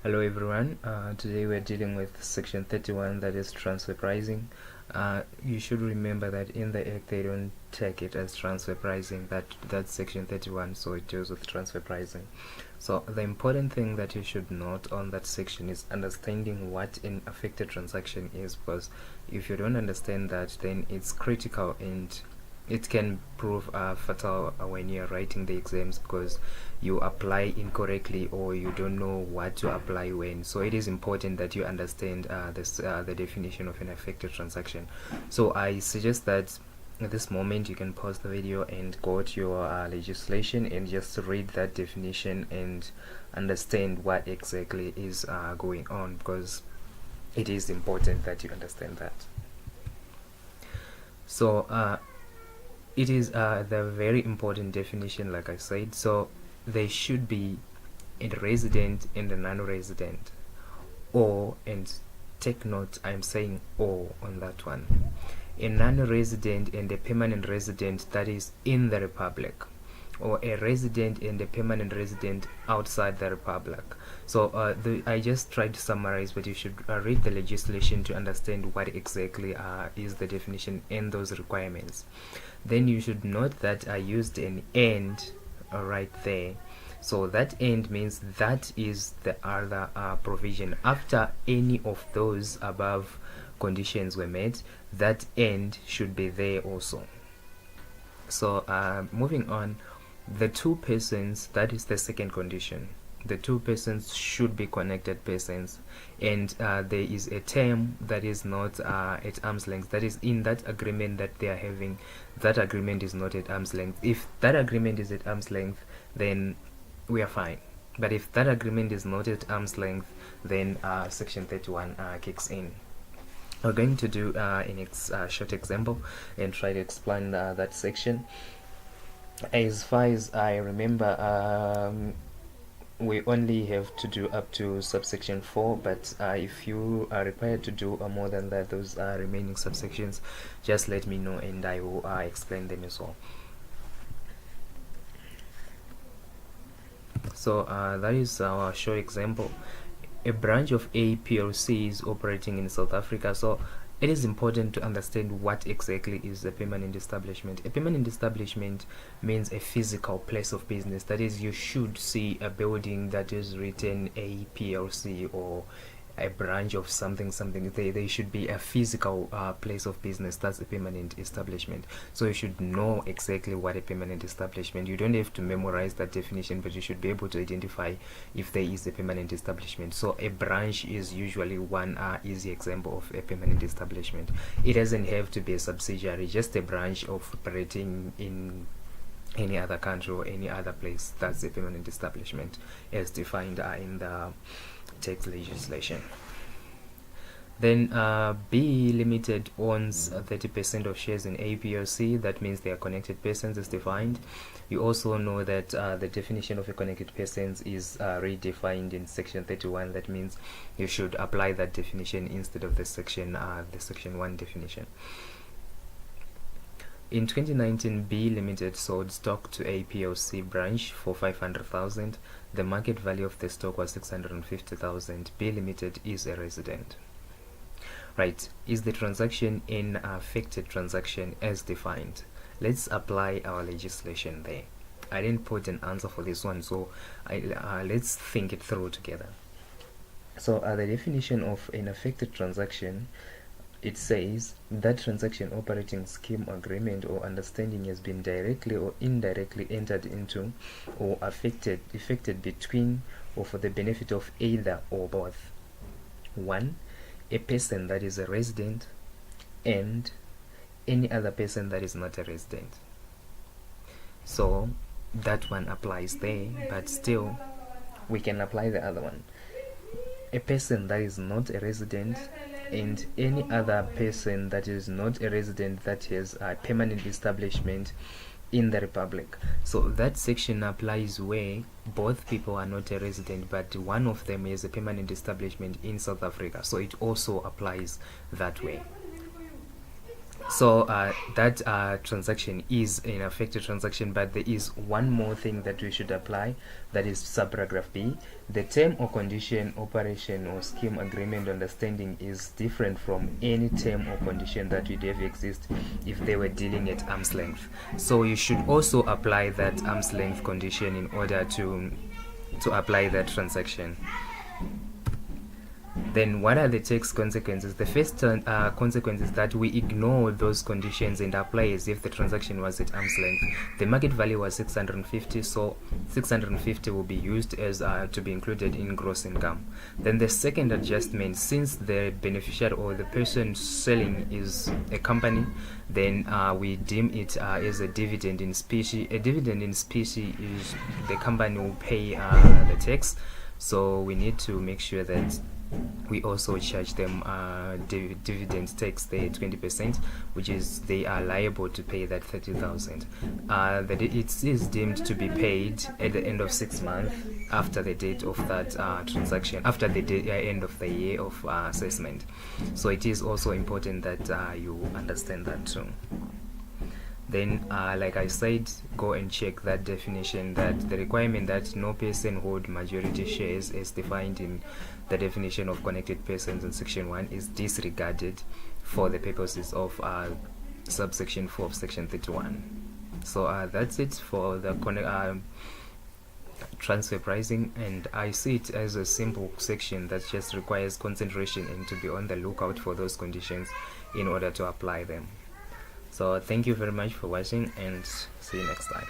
Hello everyone, today we're dealing with section 31, that is transfer pricing. You should remember that in the act they don't take it as transfer pricing, that's section 31, so it deals with transfer pricing. So the important thing that you should note on that section is understanding what an affected transaction is, because if you don't understand that, then it's critical and it can prove fatal when you're writing the exams, because you apply incorrectly or you don't know what to apply when. So it is important that you understand the definition of an affected transaction. So I suggest that at this moment you can pause the video and go to your legislation and just read that definition and understand what exactly is going on, because it is important that you understand that. So it is the very important definition, like I said. So there should be a resident and a non-resident, or, and take note, I'm saying or on that one, a non-resident and a permanent resident that is in the Republic, or a resident and a permanent resident outside the Republic. So I just tried to summarize, but you should read the legislation to understand what exactly is the definition and those requirements. Then you should note that I used an and right there. So that end means that is the other provision. After any of those above conditions were met, that end should be there also. So moving on, the two persons, that is the second condition. The two persons should be connected persons, and there is a term that is not at arm's length. That is, in that agreement that they are having, that agreement is not at arm's length. If that agreement is at arm's length, then we are fine. But if that agreement is not at arm's length, then section 31 kicks in. We're going to do a short example and try to explain that section. As far as I remember, we only have to do up to subsection 4, but if you are required to do more than that, those remaining subsections, just let me know and I will explain them as well. So that is our short example. A branch of A PLC is operating in South Africa. So it is important to understand what exactly is a permanent establishment. A permanent establishment means a physical place of business. That is, you should see a building that is written A PLC or a branch of something. They should be a physical place of business. That's a permanent establishment. So you should know exactly what a permanent establishment. You don't have to memorize that definition, but you should be able to identify if there is a permanent establishment. So a branch is usually one easy example of a permanent establishment. It doesn't have to be a subsidiary, just a branch of operating in any other country or any other place. That's a permanent establishment as defined in the tax legislation. Then B Limited owns 30% of shares in A PLC. That means they are connected persons as defined. You also know that the definition of a connected persons is redefined in section 31. That means you should apply that definition instead of the section 1 definition. In 2019, B Limited sold stock to A PLC branch for 500,000. The market value of the stock was 650,000. B Limited is a resident. Right, is the transaction an affected transaction as defined? Let's apply our legislation there. I didn't put an answer for this one, so let's think it through together. So the definition of an affected transaction, it says that transaction, operating scheme, agreement or understanding has been directly or indirectly entered into or effected between or for the benefit of either or both 1. A person that is a resident and any other person that is not a resident. So that one applies there, but still we can apply the other one. A person that is not a resident and any other person that is not a resident that has a permanent establishment in the Republic. So that section applies where both people are not a resident, but one of them has a permanent establishment in South Africa. So it also applies that way. So that transaction is an affected transaction, but there is one more thing that we should apply, that is subparagraph B. The term or condition, operation or scheme, agreement, understanding is different from any term or condition that would have exist if they were dealing at arm's length. So you should also apply that arm's length condition in order to apply that transaction. Then what are the tax consequences? The first consequence is that we ignore those conditions and apply as if the transaction was at arm's length. The market value was 650, so 650 will be used as to be included in gross income. Then the second adjustment, since the beneficiary or the person selling is a company, then we deem it as a dividend in specie. A dividend in specie is the company will pay the tax, so we need to make sure that we also charge them dividend tax, the 20%, which is they are liable to pay that 30,000. That it is deemed to be paid at the end of 6 months after the date of that transaction, after the end of the year of assessment. So it is also important that you understand that too. Then like I said, go and check that definition, that the requirement that no person hold majority shares as defined in the definition of connected persons in section 1 is disregarded for the purposes of subsection 4 of section 31. So that's it for the transfer pricing, and I see it as a simple section that just requires concentration and to be on the lookout for those conditions in order to apply them. So thank you very much for watching, and see you next time.